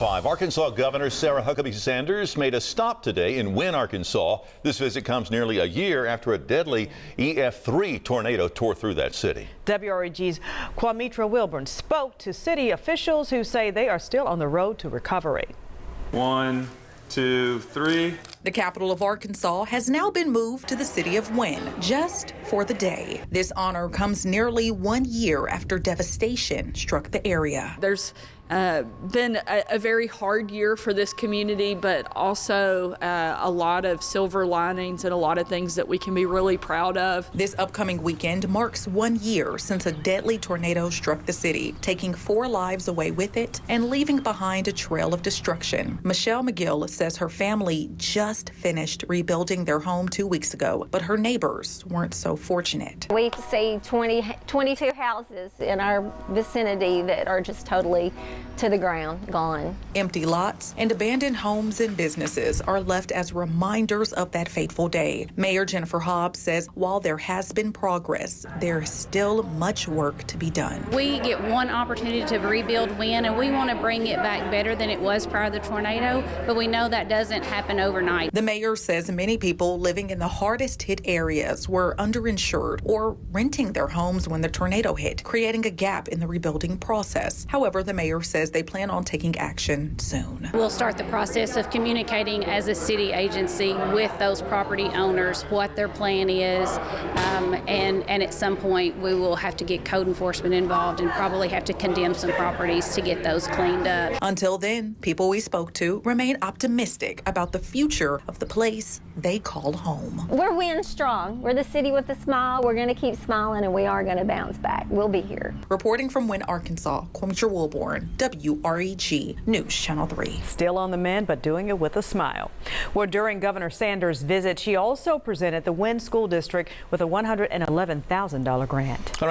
Arkansas Governor Sarah Huckabee Sanders made a stop today in Wynne, Arkansas. This visit comes nearly a year after a deadly EF3 tornado tore through that city. WREG's Quamitra Wilburn spoke to city officials who say they are still on the road to recovery. 1, 2, 3. The capital of Arkansas has now been moved to the city of Wynne just for the day. This honor comes nearly 1 year after devastation struck the area. There's been a very hard year for this community, but also a lot of silver linings and a lot of things that we can be really proud of. This upcoming weekend marks 1 year since a deadly tornado struck the city, taking 4 lives away with it and leaving behind a trail of destruction. Michelle McGill says her family just finished rebuilding their home 2 weeks ago, but her neighbors weren't so fortunate. We see 22 houses in our vicinity that are just totally to the ground, gone. Empty lots and abandoned homes and businesses are left as reminders of that fateful day. Mayor Jennifer Hobbs says while there has been progress, there is still much work to be done. We get one opportunity to rebuild Wynne, and we want to bring it back better than it was prior to the tornado, but we know that doesn't happen overnight. The mayor says many people living in the hardest hit areas were underinsured or renting their homes when the tornado hit, creating a gap in the rebuilding process. However, the mayor says they plan on taking action soon. We'll start the process of communicating as a city agency with those property owners what their plan is, and at some point we will have to get code enforcement involved and probably have to condemn some properties to get those cleaned up. Until then, people we spoke to remain optimistic about the future of the place they call home. We're Wynne strong. We're the city with a smile. We're going to keep smiling, and we are going to bounce back. We'll be here. Reporting from Wynne, Arkansas, Quamitra Wilburn, WREG News Channel 3. Still on the mend, but doing it with a smile. Well, during Governor Sanders' visit, she also presented the Wynne School District with a $111,000 grant.